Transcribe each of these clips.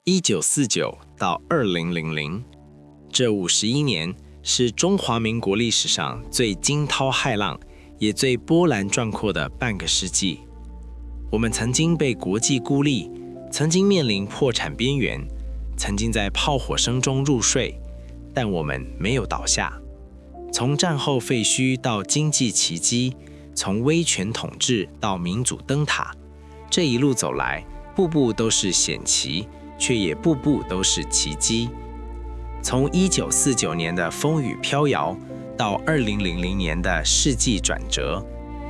1949到2000，这51年是中华民国历史上最惊涛骇浪，也最波澜壮阔的半个世纪。我们曾经被国际孤立，曾经面临破产边缘，曾经在炮火声中入睡，但我们没有倒下。从战后废墟到经济奇迹，从威权统治到民主灯塔，这一路走来，步步都是险棋，却也步步都是奇迹。从1949年的风雨飘摇，到2000年的世纪转折，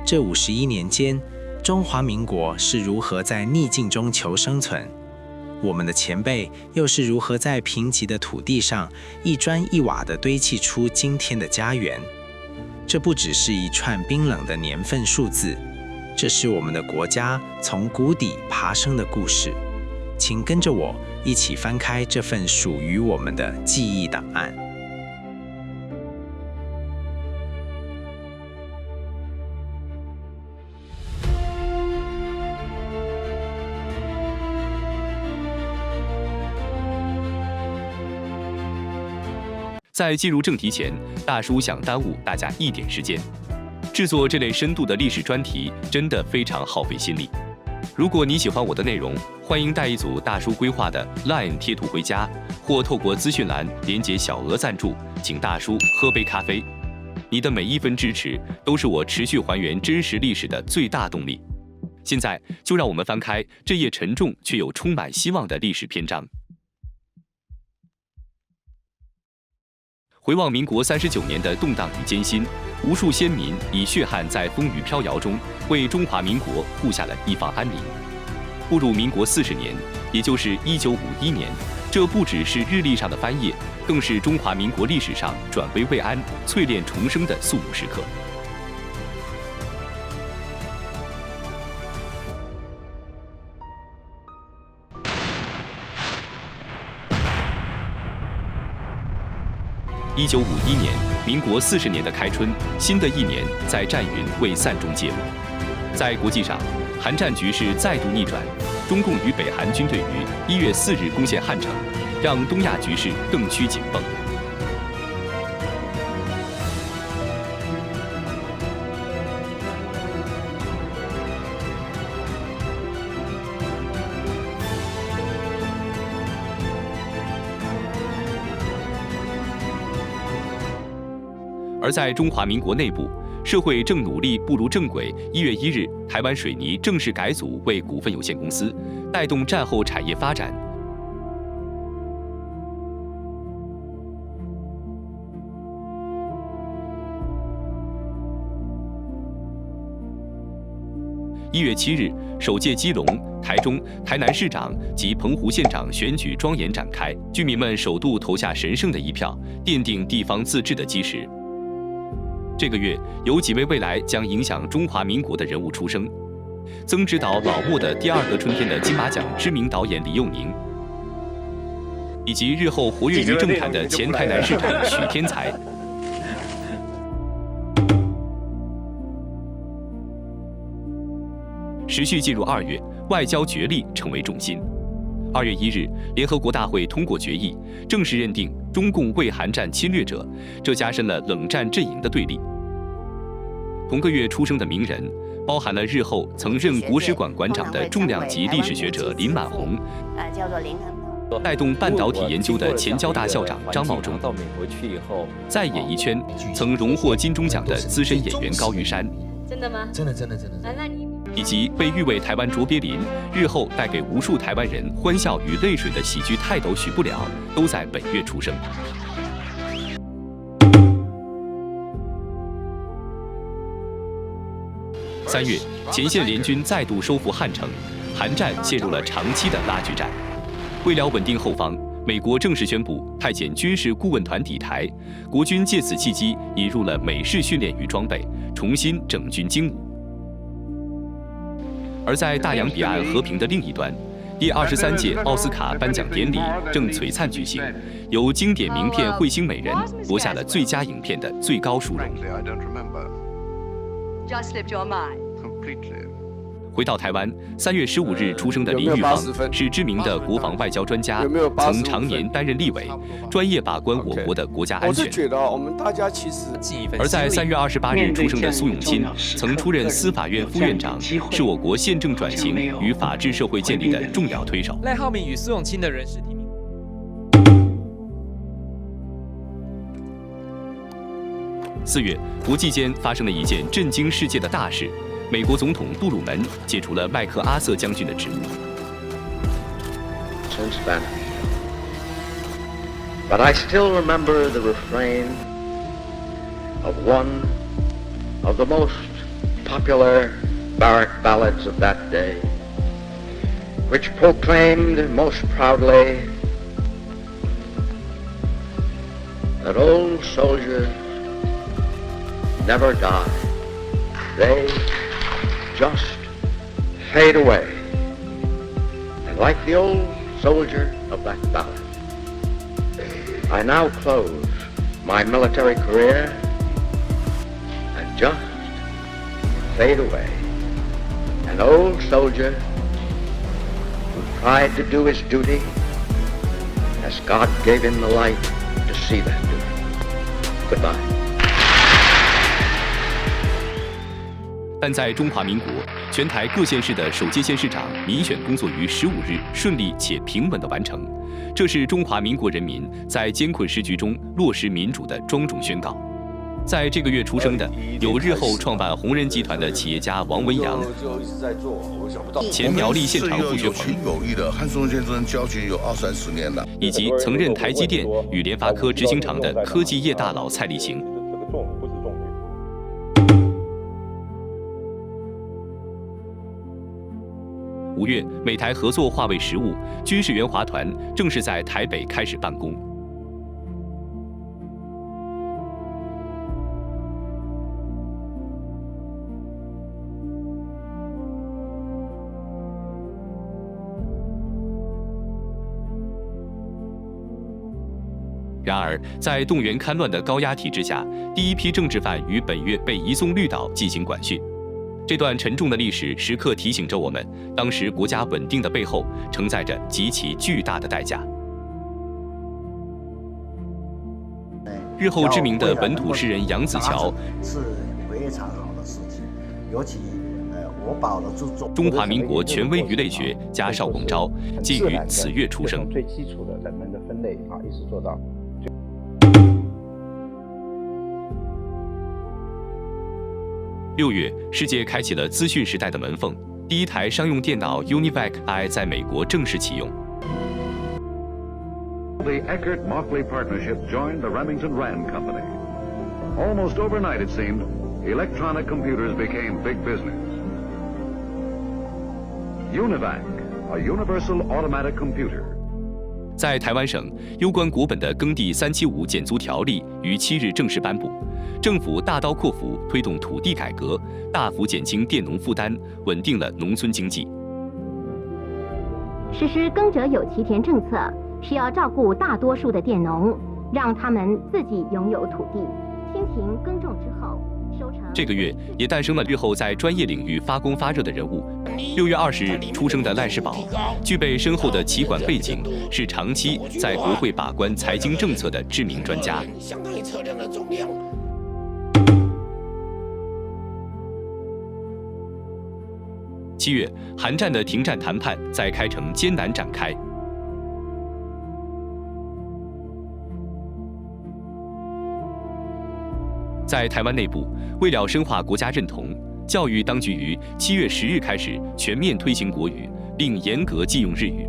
这51年间，中华民国是如何在逆境中求生存？我们的前辈又是如何在贫瘠的土地上一砖一瓦地堆砌出今天的家园？这不只是一串冰冷的年份数字，这是我们的国家从谷底爬升的故事。请跟着我一起翻开这份属于我们的记忆档案。在进入正题前，大叔想耽误大家一点时间。制作这类深度的历史专题真的非常耗费心力。如果你喜欢我的内容，欢迎带一组大叔规划的 LINE 贴图回家，或透过资讯栏连结小额赞助，请大叔喝杯咖啡。你的每一分支持都是我持续还原真实历史的最大动力。现在就让我们翻开这页沉重却又充满希望的历史篇章。回望民国39年的动荡与艰辛，无数先民以血汗在风雨飘摇中为中华民国护下了一方安宁。步入民国40年，也就是1951年，这不只是日历上的翻页，更是中华民国历史上转危为安、淬炼重生的肃穆时刻。1951年，民国40年的开春，新的一年在战云为散中揭幕。在国际上，韩战局势再度逆转，中共与北韩军队于1月4日攻陷汉城，让东亚局势更趋紧绷。而在中华民国内部，社会正努力步入正轨。1月1日，台湾水泥正式改组为股份有限公司，带动战后产业发展。1月7日，首届基隆、台中、台南市长及澎湖县长选举庄严展开，居民们首度投下神圣的一票，奠定地方自治的基石。这个月有几位未来将影响中华民国的人物出生：曾指导老莫的《第二个春天》的金马奖知名导演李幼宁，以及日后活跃于政坛的前台南市长许天才。持续进入2月，外交角力成为重心。2月1日，联合国大会通过决议，正式认定中共为韩战侵略者，这加深了冷战阵营的对立。同个月出生的名人，包含了日后曾任国史馆馆长的重量级历史学者林满红，叫做林恒，带动半导体研究的前交大校长张茂忠，到美国去以后，在演艺圈曾荣获金钟奖的资深演员高玉山，真的吗？真的。那你以及被誉为台湾卓别林，日后带给无数台湾人欢笑与泪水的喜剧泰斗许不了，都在本月出生。3月，前线联军再度收复汉城，韩战陷入了长期的拉锯战。为了稳定后方，美国正式宣布派遣军事顾问团抵台，国军借此契机引入了美式训练与装备，重新整军精武。而在大洋彼岸和平的另一端，第23届奥斯卡颁奖典礼正璀璨举行，由经典名片《彗星美人》夺下了最佳影片的最高殊荣。回到台湾，3月15日出生的林玉芳是知名的国防外交专家，曾常年担任立委，专业把关我国的国家安全。我是觉得我们大家其实而在3月28日出生的苏永钦，曾出任司法院副院长，是我国宪政转型与法治社会建立的重要推手。赖浩明与苏永钦的人事提名。4月，国际间发生了一件震惊世界的大事。美国总统杜鲁门解除了麦克阿瑟将军的职务。But I still remember the refrain of one of the most popular barrack ballads of that day, which proclaimed most proudly that old soldiers never die. They just fade away. And like the old soldier of that ballad, I now close my military career and just fade away. An old soldier who tried to do his duty as God gave him the light to see that duty. Goodbye. 但在中华民国，全台各县市的首届县市长民选工作于15日顺利且平稳地完成，这是中华民国人民在艰困时局中落实民主的庄重宣告。在这个月出生的有日后创办宏仁集团的企业家王文洋，前苗栗县长傅学鹏，和宋先生交情有20-30年了，以及曾任台积电与联发科执行长的科技业大佬蔡力行。5月，美台合作化为实务，军事援华团正式在台北开始办公。然而，在动员戡乱的高压体制下，第一批政治犯于本月被移送绿岛进行管训。这段沉重的历史时刻提醒着我们，当时国家稳定的背后承载着极其巨大的代价。日后知名的本土诗人杨子乔是非常好的事情，尤其我保了中华民国权威鱼类学家邵拱昭，即于此月出生。最基础的人们的分类啊，一直做到。6月，世界开启了资讯时代的门缝，第一台商用电脑 UNIVAC I 在美国正式启用。The Eckert-Mauchly partnership joined the Remington Rand Company. Almost overnight, it seemed, electronic computers became big business. UNIVAC, a universal automatic computer. 在台湾省，有关国本的耕地375减租条例于7日正式颁布。政府大刀阔斧推动土地改革，大幅减轻佃农负担，稳定了农村经济。实施耕者有其田政策，是要照顾大多数的佃农，让他们自己拥有土地，辛勤耕种之后收成。这个月也诞生了日后在专业领域发光发热的人物。6月20日出生的赖世宝，具备深厚的企管背景，是长期在国会把关财经政策的知名专家。7月，韩战的停战谈判在开城艰难展开。在台湾内部，为了深化国家认同，教育当局于7月10日开始全面推行国语，并严格禁用日语。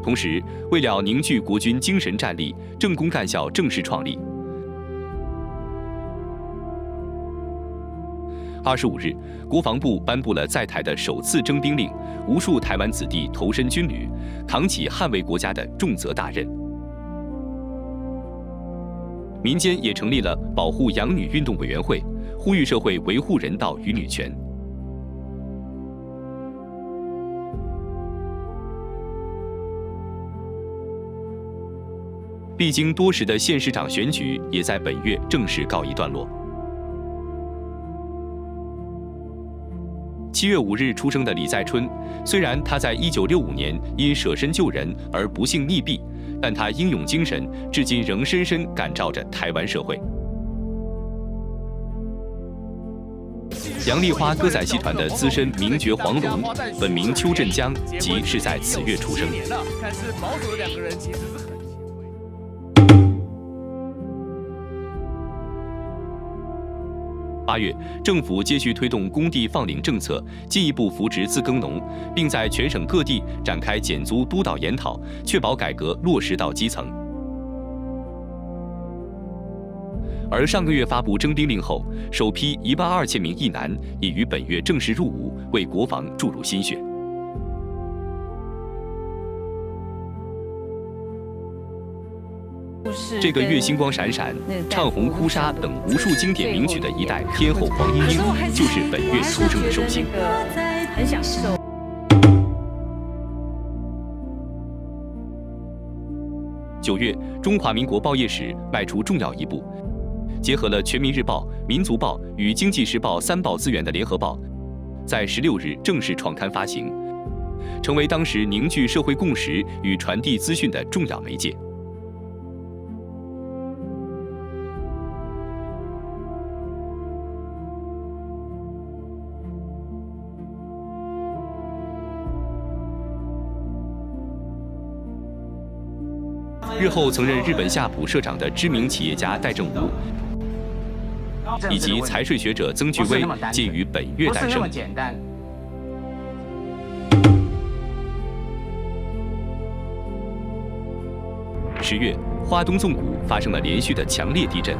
同时，为了凝聚国军精神战力，政工干校正式创立。25日，国防部颁布了在台的首次征兵令，无数台湾子弟投身军旅，扛起捍卫国家的重责大任。民间也成立了保护养女运动委员会，呼吁社会维护人道与女权。历经多时的县市长选举也在本月正式告一段落。7月5日出生的李在春，虽然他在1965年因舍身救人而不幸溺毙，但他英勇精神至今仍深深感召着台湾社会。杨丽花歌仔戏团的资深名角黄龙，本名邱振江，即是在此月出生。看似保守的两个人，其实是很。8月，政府接续推动公地放领政策，进一步扶植自耕农，并在全省各地展开减租督导研讨，确保改革落实到基层。而上个月发布征兵令后，首批12000名役男已于本月正式入伍，为国防注入新血。这个月星光闪闪、唱红哭砂等无数经典名曲的一代天后黄莺莺，就是本月出生的寿星。很享受。9月，中华民国报业史迈出重要一步，结合了《全民日报》《民族报》与《经济时报》3报资源的《联合报》，在16日正式创刊发行，成为当时凝聚社会共识与传递资讯的重要媒介。日后曾任日本夏普社长的知名企业家戴正吾，以及财税学者曾巨威，皆于本月诞生。10月，花东纵谷发生了连续的强烈地震，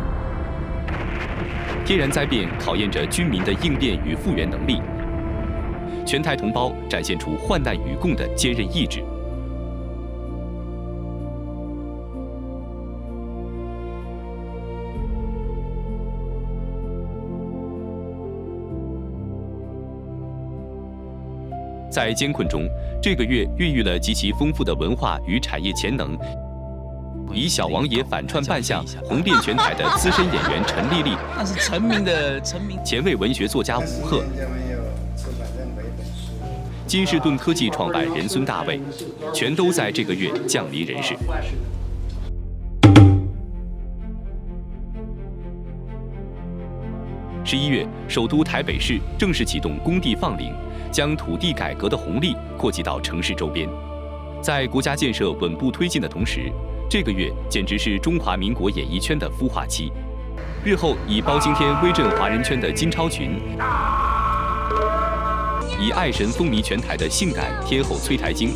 天然灾变考验着军民的应变与复原能力，全台同胞展现出患难与共的坚韧意志。在艰困中，这个月孕育了极其丰富的文化与产业潜能。以小王爷反串扮相红遍全台的资深演员陈丽丽，那是成名，前卫文学作家武赫，金士顿科技创办人孙大卫，全都在这个月降临人世。11月，首都台北市正式启动公地放领，将土地改革的红利扩及到城市周边。在国家建设稳步推进的同时，这个月简直是中华民国演艺圈的孵化期。日后以包青天威震华人圈的金超群，以爱神风靡全台的性感天后崔台晶，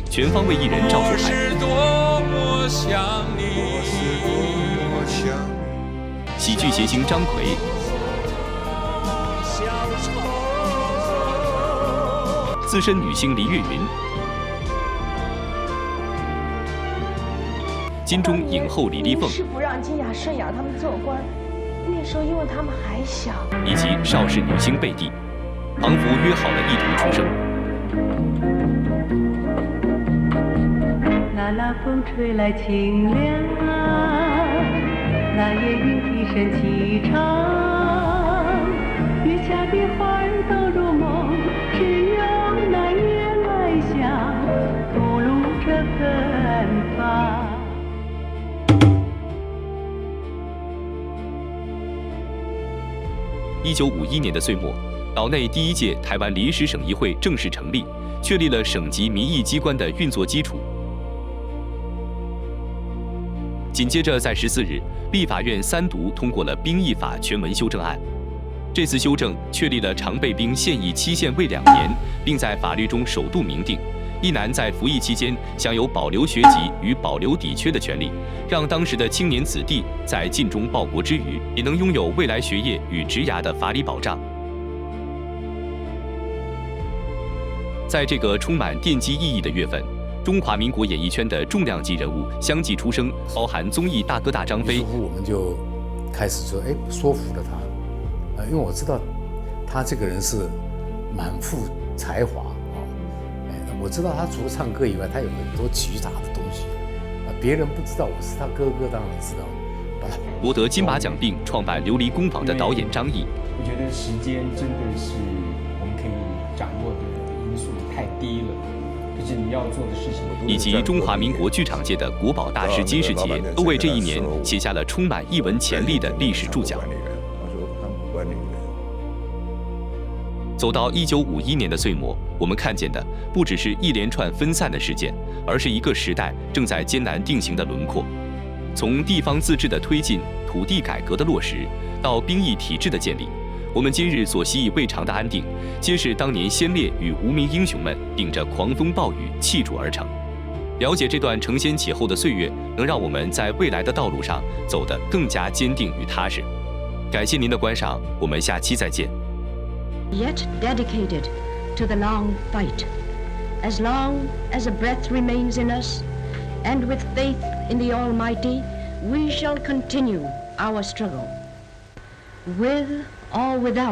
全方位艺人赵树海，喜剧谐星张奎，资深女星黎月云，金钟影后李丽凤，是不让金雅、盛雅他们做官，那时候因为他们还小，以及邵氏女星贝蒂，庞福约好了一同出生。那风吹来清凉啊，那夜莺啼声齐唱，月下的花儿都入梦，只有那夜来香吐露着芬芳。1951年的岁末，岛内第1届台湾临时省议会正式成立，确立了省级民意机关的运作基础。紧接着，在14日，立法院3读通过了兵役法全文修正案。这次修正确立了常备兵现役期限为2年，并在法律中首度明定，役男在服役期间享有保留学籍与保留抵缺的权利，让当时的青年子弟在尽忠报国之余，也能拥有未来学业与职涯的法理保障。在这个充满奠基意义的月份，中华民国演艺圈的重量级人物相继出生，包含综艺大哥大张飞。我们就开始说，说服了他，因为我知道他这个人是满腹才华啊，我知道他除了唱歌以外，他有很多其他的东西别人不知道，我是他哥哥，当然知道。博得金马奖并创办琉璃工坊的导演张毅，我觉得时间真的是我们可以掌握的因素太低了，就是你要做的事情。以及中华民国剧场界的国宝大师金士杰，都为这一年写下了充满艺文潜力的历史注脚。走到1951年的岁末，我们看见的不只是一连串分散的事件，而是一个时代正在艰难定型的轮廓。从地方自治的推进、土地改革的落实，到兵役体制的建立，我们今日所习以为常的安定，皆是当年先烈与无名英雄们顶着狂风暴雨砌筑而成。了解这段承先启后的岁月，能让我们在未来的道路上走得更加坚定与踏实。感谢您的观赏，我们下期再见。Yet dedicated to the long fight, as long as a breath remains in us, and with faith in the Almighty, we shall continue our struggle, with or without